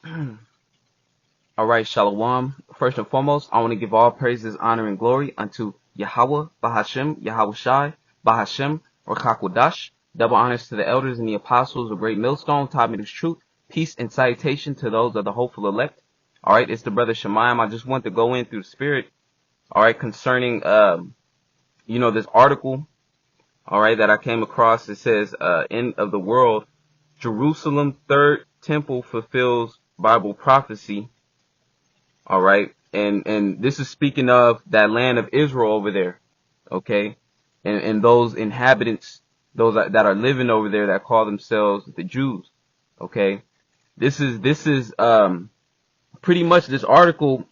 All right, Shalom. First and foremost, I want to give all praises, honor, and glory unto Yahweh, Bahashem, Yahweh Shai, Bahashem, or Kakwadash. Double honors to the elders and the apostles of Great Millstone, taught me this truth. Peace and salutation to those of the hopeful elect. All right, it's the brother Shemayim. I just want to go in through the spirit. All right, concerning, this article. All right, that I came across. It says, end of the world. Jerusalem third temple fulfills Bible prophecy. All right. And this is speaking of that land of Israel over there. Okay. And those inhabitants, those that are living over there that call themselves the Jews. Okay. This is pretty much this article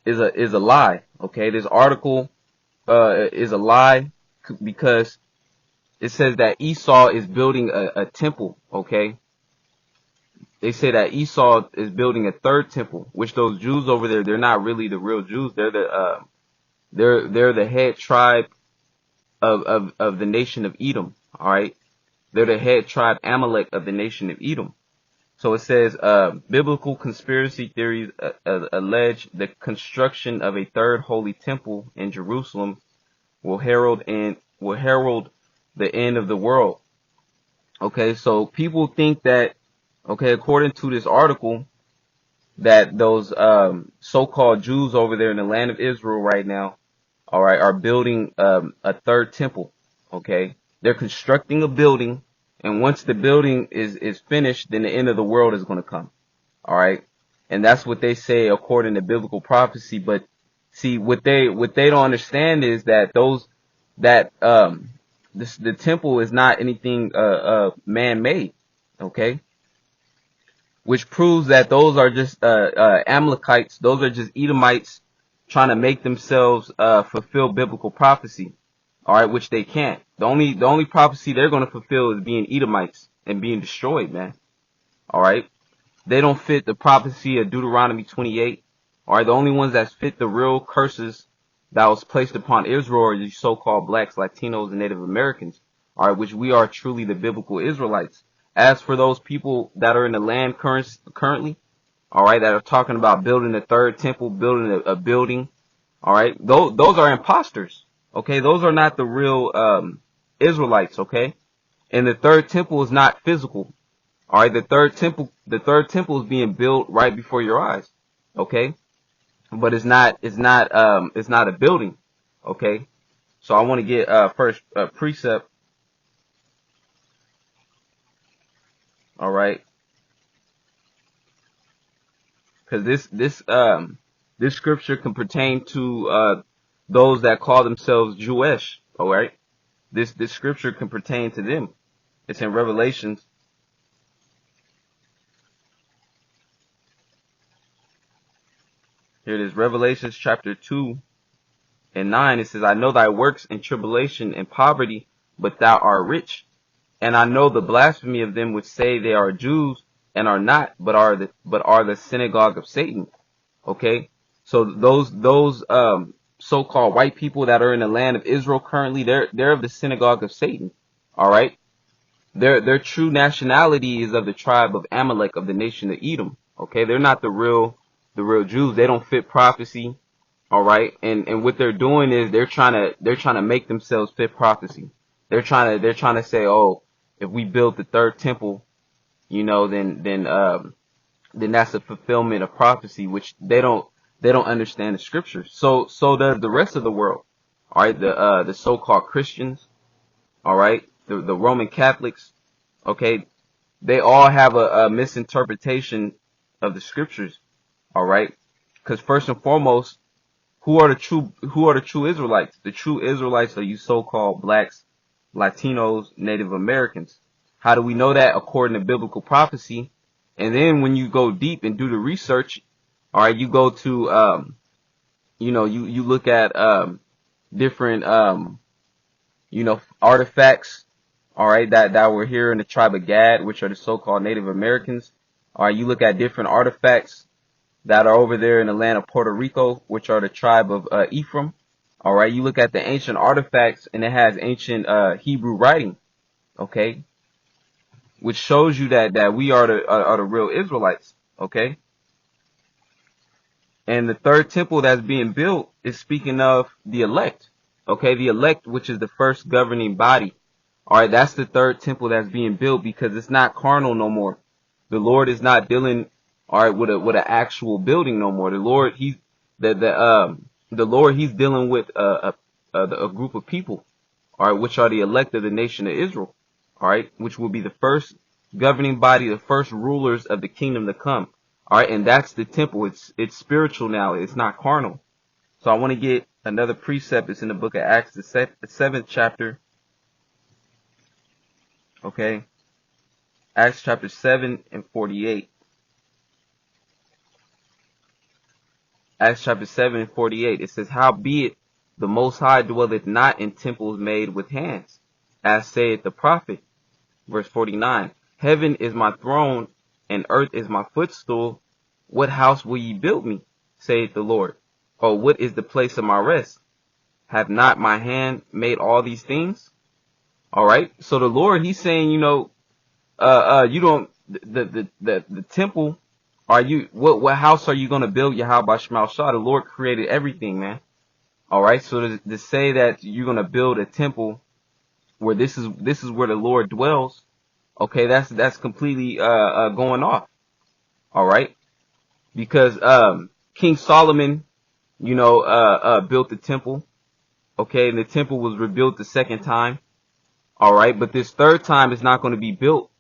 is a lie. Okay. This article, is a lie because it says that Esau is building a temple. Okay. They say that Esau is building a third temple, which those Jews over there, they're not really the real Jews. They're the head tribe of the nation of Edom. All right. They're the head tribe Amalek of the nation of Edom. So it says, biblical conspiracy theories allege the construction of a third holy temple in Jerusalem will herald the end of the world. Okay. So people think that, okay, according to this article, that those so-called Jews over there in the land of Israel right now, all right, are building a third temple. Okay, they're constructing a building, and once the building is finished, then the end of the world is going to come. All right, and that's what they say according to biblical prophecy. But see, what they don't understand is that the temple is not anything man-made. Okay. Which proves that those are just Amalekites. Those are just Edomites trying to make themselves fulfill biblical prophecy. All right, which they can't. The only prophecy they're going to fulfill is being Edomites and being destroyed, man. All right, they don't fit the prophecy of Deuteronomy 28. All right, the only ones that fit the real curses that was placed upon Israel are the so-called blacks, Latinos, and Native Americans. All right, which we are truly the biblical Israelites. As for those people that are in the land currently, all right, that are talking about building a third temple, building a building, all right, those are imposters. Okay, those are not the real Israelites. Okay, and the third temple is not physical. All right, the third temple is being built right before your eyes. Okay, but it's not a building. Okay, so I want to get first precept. All right, because this scripture can pertain to those that call themselves Jewish. All right, this scripture can pertain to them. It's in Revelations. Here it is, Revelations chapter 2:9. It says, "I know thy works and tribulation and poverty, but thou art rich. And I know the blasphemy of them which say they are Jews and are not, but are the synagogue of Satan." Okay, so those so-called white people that are in the land of Israel currently, they're of the synagogue of Satan. All right, their true nationality is of the tribe of Amalek of the nation of Edom. Okay, they're not the real Jews. They don't fit prophecy. All right, and what they're doing is they're trying to make themselves fit prophecy. They're trying to say, oh, if we build the third temple, then that's a fulfillment of prophecy, which they don't understand the scriptures. So does the rest of the world. All right, the so-called Christians. All right, the Roman Catholics. Okay, they all have a misinterpretation of the scriptures. All right, because first and foremost, who are the true Israelites? The true Israelites are you so-called blacks, Latinos, Native Americans. How do we know that? According to biblical prophecy. And then when you go deep and do the research, all right, you go to, you look at, different, artifacts, all right, that were here in the tribe of Gad, which are the so-called Native Americans. All right, you look at different artifacts that are over there in the land of Puerto Rico, which are the tribe of Ephraim. All right, you look at the ancient artifacts, and it has ancient Hebrew writing, okay, which shows you that we are the real Israelites. Okay. And the third temple that's being built is speaking of the elect. Okay. The elect, which is the first governing body. All right. That's the third temple that's being built because it's not carnal no more. The Lord is not dealing, all right, with an actual building no more. The Lord, the Lord, he's dealing with a group of people, all right, which are the elect of the nation of Israel, all right, which will be the first governing body, the first rulers of the kingdom to come, all right, and that's the temple. It's spiritual now. It's not carnal. So I want to get another precept. It's in the book of Acts, the 7th chapter, okay, Acts chapter 7 and 48. Acts chapter 7 and 48. It says, howbeit the Most High dwelleth not in temples made with hands, as saith the prophet. Verse 49. Heaven is my throne, and earth is my footstool. What house will ye build me, saith the Lord? Or what is the place of my rest? Have not my hand made all these things? All right. So the Lord, he's saying, you don't, the temple, what house are you going to build, Yahweh Shema Shah? The Lord created everything, man. All right. So to say that you're going to build a temple where this is where the Lord dwells, okay, that's completely, going off. All right. Because, King Solomon, built the temple. Okay. And the temple was rebuilt the second time. All right. But this third time is not going to be built.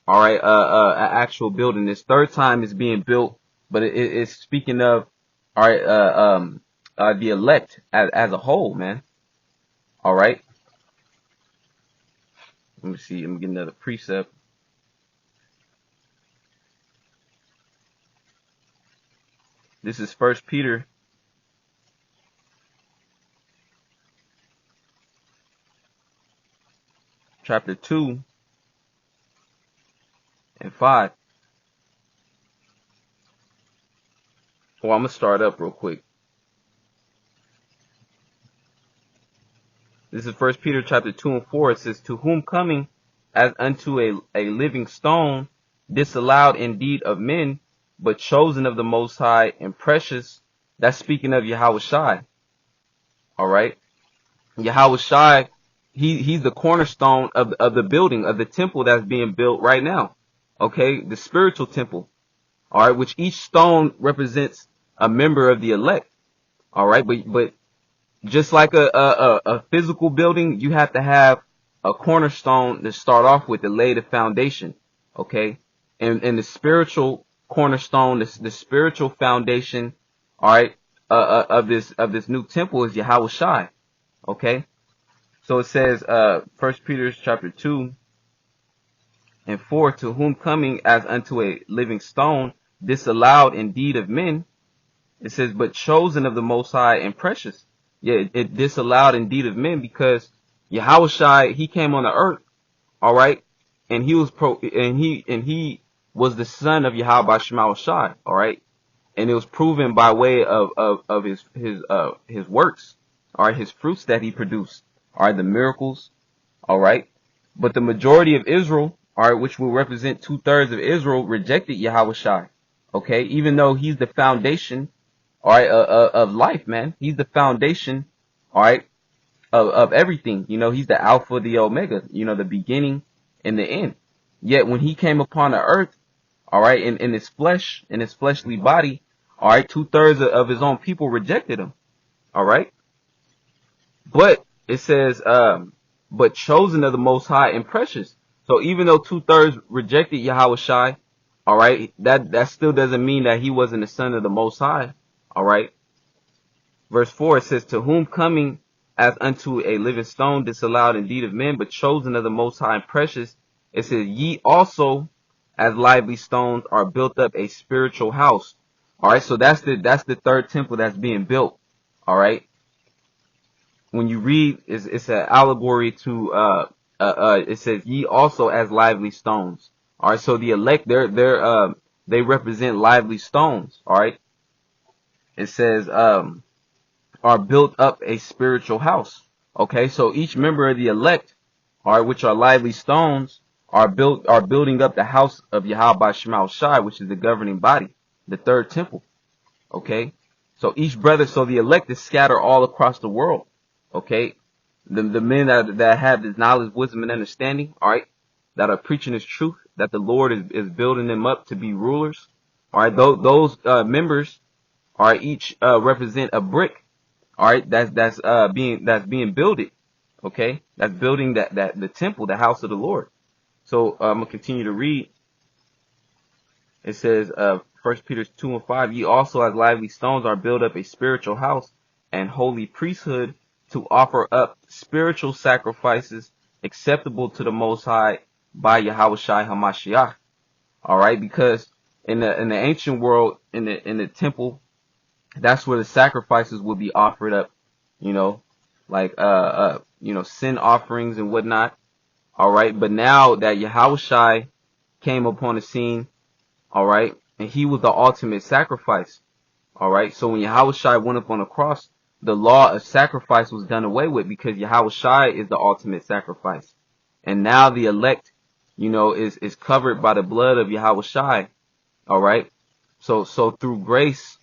All right. An actual building. This third time is being built, but it's speaking of, all right, the elect as a whole, man. All right. Let me see. Let me get another precept. This is 1 Peter chapter 2 and 5. Well, I'm going to start up real quick. This is 1 Peter chapter 2 and 4. It says, to whom coming as unto a living stone, disallowed indeed of men, but chosen of the Most High and precious. That's speaking of Yahweh Shai. All right. Yahweh Shai, he's the cornerstone of the building, of the temple that's being built right now. Okay. The spiritual temple. All right. Which each stone represents a member of the elect. All right. But just like a physical building, you have to have a cornerstone to start off with to lay the foundation. Okay. And the spiritual cornerstone, the spiritual foundation, all right, of this new temple is Yahweh Shai. Okay. So it says, 1 Peter chapter 2 and 4, to whom coming as unto a living stone, disallowed indeed of men. It says, but chosen of the Most High and precious. Yeah, it disallowed indeed of men because Yahweh Shai, he came on the earth. All right. And he was the son of Yahweh Shema Shai. All right. And it was proven by way of his works. All right. His fruits that he produced. All right. The miracles. All right. But the majority of Israel, all right, which will represent 2/3 of Israel, rejected Yahweh Shai. Okay. Even though he's the foundation, all right, of life, man. He's the foundation, all right, of everything. He's the Alpha, the Omega, the beginning and the end. Yet when he came upon the earth, all right, in his flesh, in his fleshly body, all right, 2/3 of his own people rejected him. All right. But it says, but chosen of the Most High and precious. So even though 2/3 rejected Yahweh Shai, all right, that still doesn't mean that he wasn't the son of the Most High. All right. Verse 4, it says, to whom coming as unto a living stone, disallowed indeed of men, but chosen of the Most High and precious. It says, ye also as lively stones are built up a spiritual house. All right. So that's the third temple that's being built. All right. When you read, it's an allegory to, it says, ye also as lively stones. All right. So the elect, they represent lively stones. All right. It says, are built up a spiritual house. Okay. So each member of the elect, all right, which are lively stones, are building up the house of Yahweh Shema Shai, which is the governing body, the third temple. Okay, so so the elect is scattered all across the world. Okay, the men that have this knowledge, wisdom, and understanding, all right, that are preaching this truth, that the Lord is building them up to be rulers. All right, those members are each represent a brick. All right, that's being builded. Okay, that's building that the temple, the house of the Lord. So I'm gonna continue to read. It says, 1 Peter 2:5, ye also as lively stones are built up a spiritual house and holy priesthood to offer up spiritual sacrifices acceptable to the Most High by Yahweh Shai HaMashiach. All right, because in the ancient world, in the temple, that's where the sacrifices would be offered up, you know, like sin offerings and whatnot. All right, but now that Yahweh Shai came upon the scene, all right, and he was the ultimate sacrifice. All right, so when Yahweh Shai went up on the cross, the law of sacrifice was done away with because Yahweh Shai is the ultimate sacrifice. And now the elect, is covered by the blood of Yahweh Shai. All right, so through grace,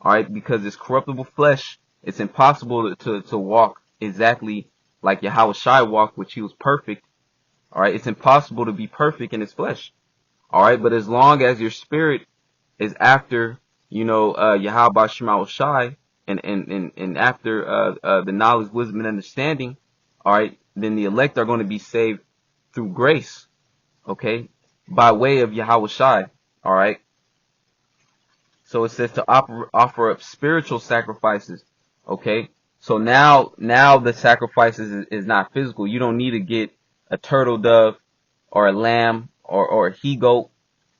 all right, because it's corruptible flesh, it's impossible to walk exactly like Yahweh Shai walked, which he was perfect. All right, it's impossible to be perfect in his flesh. All right, but as long as your spirit is after, Yahweh Shema Shai and after the knowledge, wisdom, and understanding, all right, then the elect are going to be saved through grace, okay, by way of Yahweh Shai. All right. So it says to offer up spiritual sacrifices. Okay. So now the sacrifices is not physical. You don't need to get a turtle dove or a lamb or a he goat.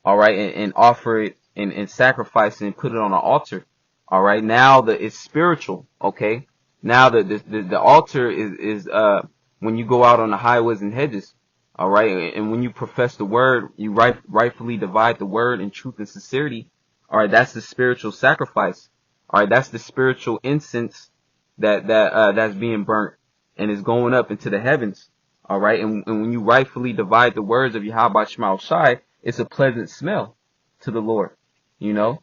All right. And offer it and sacrifice it and put it on an altar. All right. Now it's spiritual. Okay. Now the altar is when you go out on the highways and hedges. All right. And when you profess the word, you rightfully divide the word in truth and sincerity. All right, that's the spiritual sacrifice. All right, that's the spiritual incense that's being burnt and is going up into the heavens. All right, and when you rightfully divide the words of Yahweh Shema Shai, it's a pleasant smell to the Lord. Doing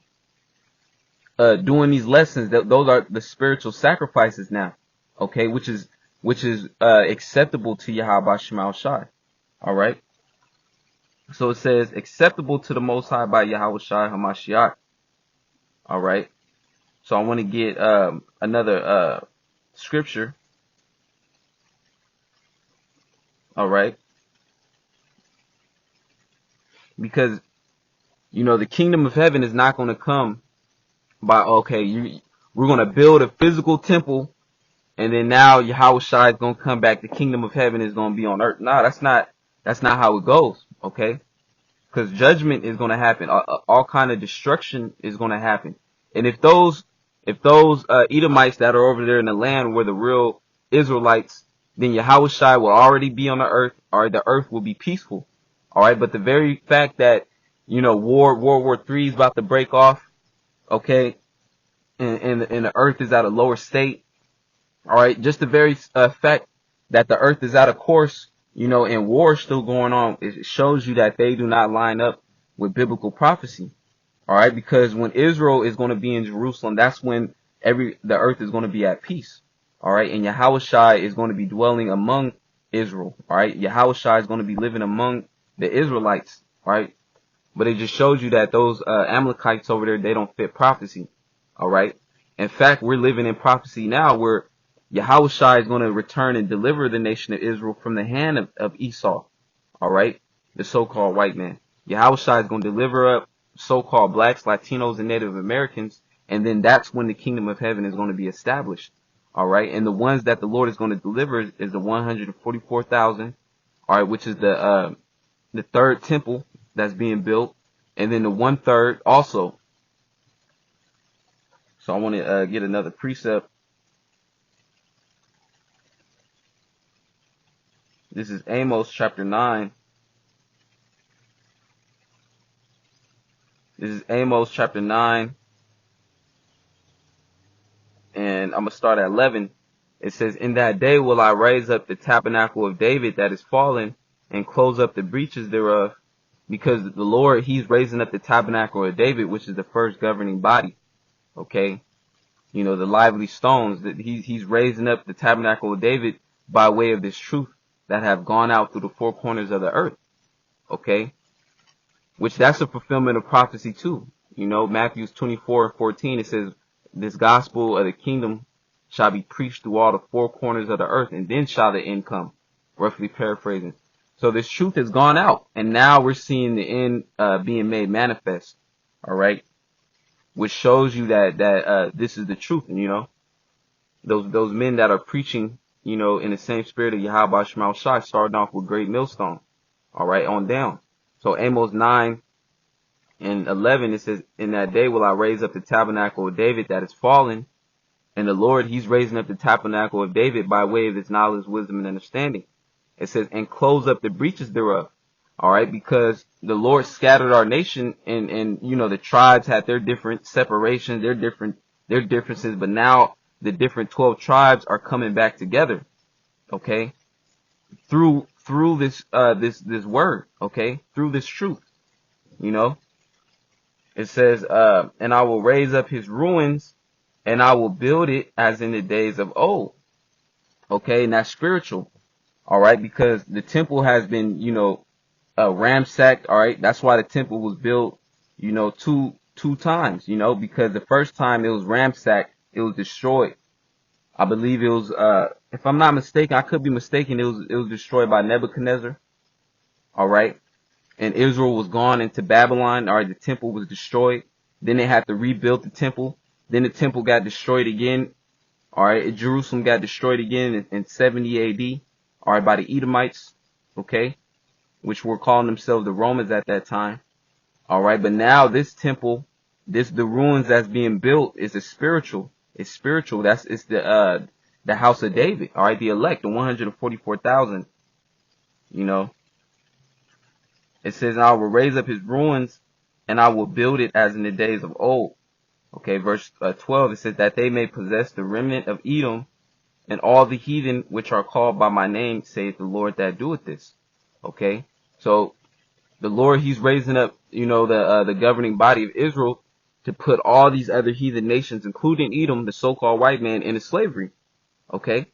these lessons, those are the spiritual sacrifices now. Okay, which is acceptable to Yahweh Shema Shai. All right. So it says acceptable to the Most High by Yahweh Shai HaMashiach. All right. So I want to get another scripture. All right. Because the kingdom of heaven is not going to come by we're going to build a physical temple and then now Yahweh Shai is going to come back. The kingdom of heaven is going to be on earth. No, that's not how it goes. Okay. Because judgment is going to happen. All kind of destruction is going to happen. And if those Edomites that are over there in the land were the real Israelites, then Yahweh Shai will already be on the earth, or the earth will be peaceful. All right. But the very fact that, World War III is about to break off, okay, and the earth is at a lower state. All right. Just the very fact that the earth is out of course, and war is still going on, it shows you that they do not line up with biblical prophecy. All right, because when Israel is going to be in Jerusalem, that's when the earth is going to be at peace. All right, and Yahweh Shai is going to be dwelling among Israel. All right, Yahweh Shai is going to be living among the Israelites. All right, but it just shows you that those Amalekites over there, they don't fit prophecy. All right, in fact, we're living in prophecy now where Yahweh Shai is going to return and deliver the nation of Israel from the hand of Esau. All right, the so-called white man. Yahweh Shai is going to deliver up so-called blacks, Latinos, and Native Americans, and then that's when the kingdom of heaven is going to be established. All right, and the ones that the Lord is going to deliver is the 144,000. All right, which is the third temple that's being built, and then the 1/3 also. So I want to get another precept. This is Amos chapter 9. This is Amos chapter 9. And I'm going to start at 11. It says, in that day will I raise up the tabernacle of David that is fallen, and close up the breaches thereof, because the Lord, he's raising up the tabernacle of David, which is the first governing body. Okay. You know, the lively stones, that he's raising up the tabernacle of David by way of this truth that have gone out through the four corners of the earth. Okay. Which that's a fulfillment of prophecy too. You know, Matthew 24:14, it says, this gospel of the kingdom shall be preached through all the four corners of the earth, and then shall the end come. Roughly paraphrasing. So this truth has gone out, and now we're seeing the end being made manifest. All right, which shows you that this is the truth. And you know, those men that are preaching, you know, in the same spirit of Yahweh Shema Shai, starting off with great millstone. All right, on down. So Amos 9:11, it says, in that day will I raise up the tabernacle of David that is fallen. And the Lord, he's raising up the tabernacle of David by way of his knowledge, wisdom, and understanding. It says, and close up the breaches thereof. All right, because the Lord scattered our nation, and you know, the tribes had their different separations, their differences, but now the different 12 tribes are coming back together. Okay, through this this word. Okay, through this truth. You know, it says, and I will raise up his ruins, and I will build it as in the days of old. Okay, and that's spiritual. All right, because the temple has been, you know, ransacked. All right, that's why the temple was built, you know, two times. You know, because the first time it was ransacked, it was destroyed. I believe it was, if I'm not mistaken, I could be mistaken, it was destroyed by Nebuchadnezzar. All right, and Israel was gone into Babylon. All right, the temple was destroyed. Then they had to rebuild the temple. Then the temple got destroyed again. All right, Jerusalem got destroyed again in 70 AD. All right, by the Edomites. Okay, which were calling themselves the Romans at that time. All right, but now this temple, the ruins that's being built is a spiritual. It's spiritual. It's the house of David. All right, the elect, the 144,000. You know, it says, I will raise up his ruins, and I will build it as in the days of old. Okay, verse 12, it says, that they may possess the remnant of Edom, and all the heathen which are called by my name, saith the Lord that doeth this. Okay, so the Lord, he's raising up, you know, the governing body of Israel to put all these other heathen nations, including Edom, the so-called white man, into slavery. Okay,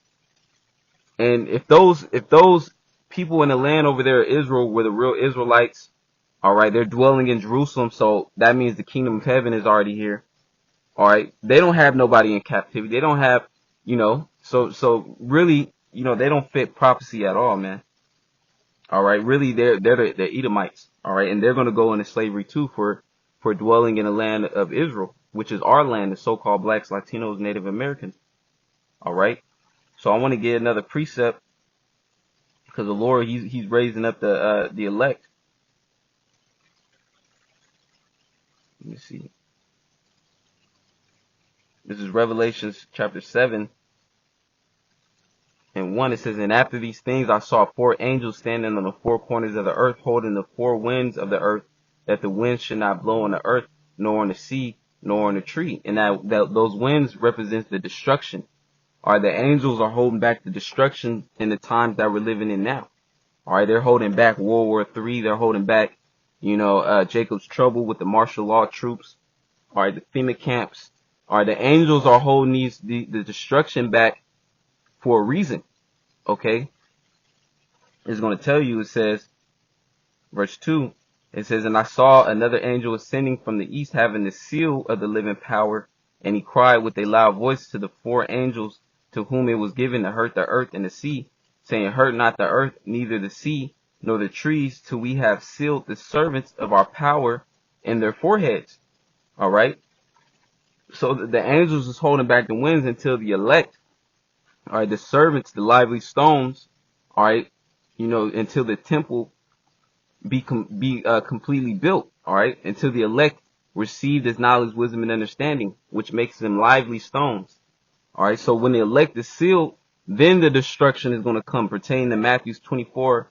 and if those people in the land over there, Israel, were the real Israelites, all right, they're dwelling in Jerusalem, so that means the kingdom of heaven is already here. All right, they don't have nobody in captivity. They don't have, you know, so really, you know, they don't fit prophecy at all, man. All right, really, they're the Edomites. All right, and they're going to go into slavery too for dwelling in the land of Israel, which is our land, the so-called blacks, Latinos, Native Americans. All right, so I want to get another precept, because the Lord, he's raising up the elect. Let me see. This is Revelations chapter 7 and 1. It says, and after these things I saw 4 angels standing on the 4 corners of the earth, holding the 4 winds of the earth, that the wind should not blow on the earth, nor on the sea, nor on the tree. And that those winds represent the destruction. All right, the angels are holding back the destruction in the times that we're living in now. All right, they're holding back World War III. They're holding back, you know, Jacob's trouble with the martial law troops. All right, the FEMA camps. All right, the angels are holding the destruction back for a reason. Okay, it's going to tell you. It says, verse 2. It says, and I saw another angel ascending from the east, having the seal of the living power, and he cried with a loud voice to the 4 angels to whom it was given to hurt the earth and the sea, saying, hurt not the earth, neither the sea, nor the trees, till we have sealed the servants of our power in their foreheads. All right. So the angels is holding back the winds until the elect, all right, the servants, the lively stones, all right, you know, until the temple be completely built, all right, until the elect receive this knowledge, wisdom, and understanding, which makes them lively stones. All right, so when the elect is sealed, then the destruction is going to come, pertaining to Matthew 24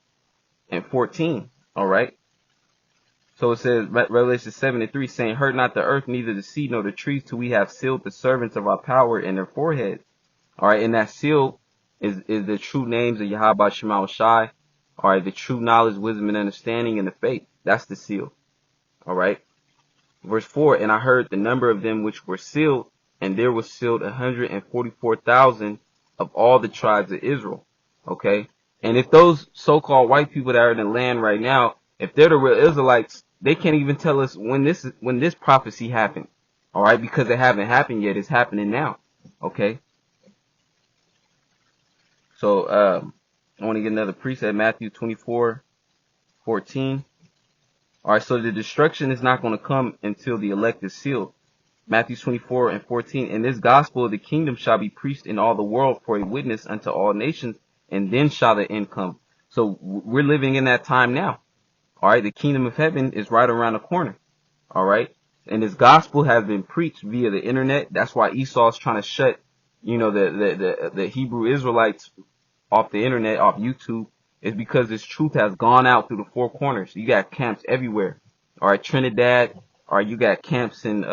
and 14. All right. So it says, Revelation 7:3, saying, hurt not the earth, neither the sea, nor the trees, till we have sealed the servants of our power in their foreheads. All right, and that seal is the true names of Yahweh Shema Shai. All right, the true knowledge, wisdom, and understanding, and the faith. That's the seal. All right. Verse 4, and I heard the number of them which were sealed, and there was sealed 144,000 of all the tribes of Israel. Okay. And if those so-called white people that are in the land right now, if they're the real Israelites, they can't even tell us when this prophecy happened. All right, because it haven't happened yet. It's happening now. Okay. So I want to get another precept, Matthew 24:14. All right, so the destruction is not going to come until the elect is sealed. Matthew 24:14. And this gospel of the kingdom shall be preached in all the world for a witness unto all nations, and then shall the end come. So we're living in that time now. All right, the kingdom of heaven is right around the corner. All right, and this gospel has been preached via the internet. That's why Esau is trying to shut, the Hebrew Israelites off the internet, off YouTube, is because this truth has gone out through the four corners. You got camps everywhere. All right, Trinidad. All right, you got camps in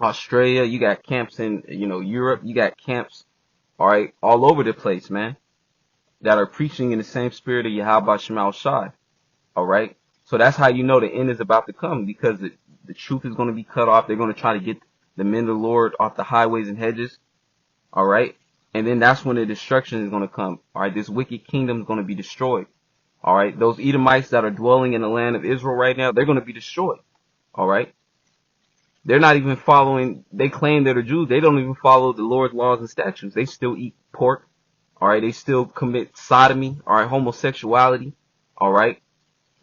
Australia. You got camps in Europe. You got camps, all right, all over the place, man, that are preaching in the same spirit of Yahweh Shema Shai. All right, so that's how you know the end is about to come, because the truth is going to be cut off. They're going to try to get the men of the Lord off the highways and hedges. All right. And then that's when the destruction is going to come. All right. This wicked kingdom is going to be destroyed. All right. Those Edomites that are dwelling in the land of Israel right now, they're going to be destroyed. All right. They're not even following. They claim they're the Jews. They don't even follow the Lord's laws and statutes. They still eat pork. All right. They still commit sodomy. All right. Homosexuality. All right.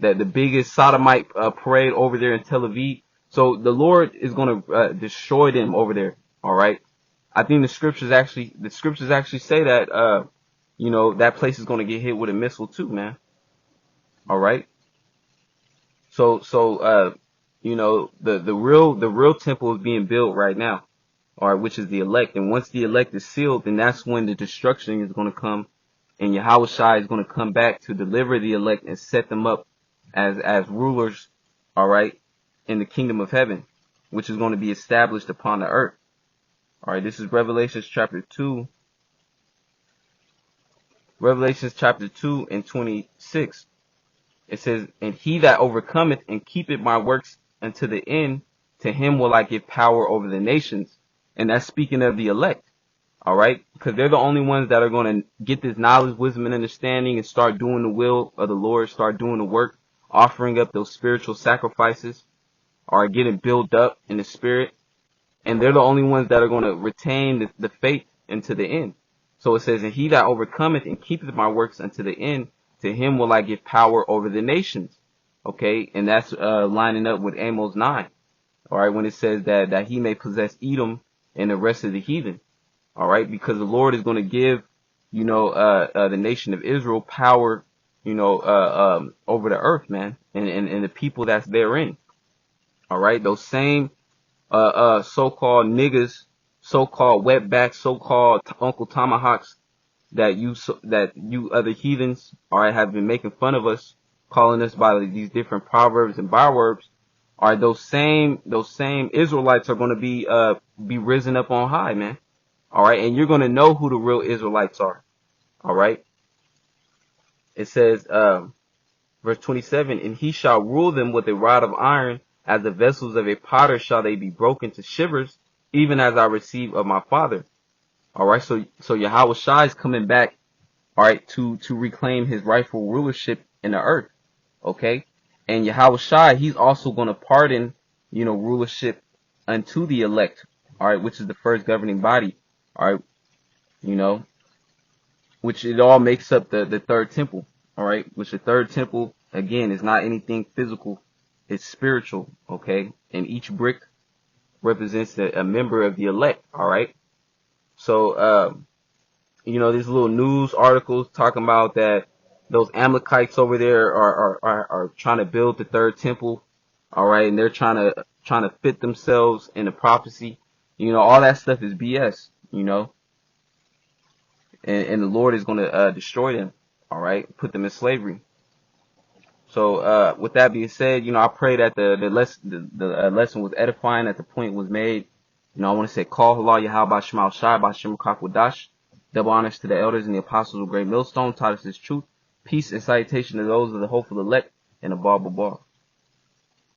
That the biggest sodomite parade over there in Tel Aviv. So the Lord is going to destroy them over there. All right. I think the scriptures actually say that, that place is going to get hit with a missile too, man. All right. So, the real temple is being built right now. All right. Which is the elect. And once the elect is sealed, then that's when the destruction is going to come, and Yahweh Shai is going to come back to deliver the elect and set them up as rulers. All right. In the kingdom of heaven, which is going to be established upon the earth. All right, this is Revelations chapter 2. Revelations chapter 2 and 26. It says, and he that overcometh and keepeth my works unto the end, to him will I give power over the nations. And that's speaking of the elect. All right, because they're the only ones that are going to get this knowledge, wisdom, and understanding and start doing the will of the Lord, start doing the work, offering up those spiritual sacrifices, or getting built up in the spirit. And they're the only ones that are going to retain the faith unto the end. So it says, and he that overcometh and keepeth my works unto the end, to him will I give power over the nations. Okay. And that's lining up with Amos 9. All right. When it says that he may possess Edom and the rest of the heathen. All right. Because the Lord is going to give, the nation of Israel power, over the earth, man, and the people that's therein. All right. Those same so-called niggas, so-called wetbacks, so-called Uncle Tomahawks that you other heathens, all right, have been making fun of us, calling us by these different proverbs and bywords. All right, those same Israelites are going to be risen up on high, man. All right, and you're going to know who the real Israelites are. All right. It says, verse 27, and he shall rule them with a rod of iron. As the vessels of a potter shall they be broken to shivers, even as I receive of my Father. All right, so Yahweh Shai is coming back, all right, to reclaim his rightful rulership in the earth. Okay, and Yahweh Shai, he's also going to pardon, rulership unto the elect. All right, which is the first governing body. All right, which it all makes up the third temple. All right, which the third temple again is not anything physical. It's spiritual, okay? And each brick represents a member of the elect, all right? So, these little news articles talking about that those Amalekites over there are trying to build the third temple, all right? And they're trying to fit themselves in the prophecy. All that stuff is BS, and the Lord is going to destroy them, all right? Put them in slavery. So, with that being said, I pray that the lesson was edifying, that the point was made. I want to say, call halal Yahweh Shema Shai, Bashem Kakwadash. Double honors to the elders and the apostles of Great Millstone, taught us this truth. Peace and salutation to those of the hopeful elect, and a bar.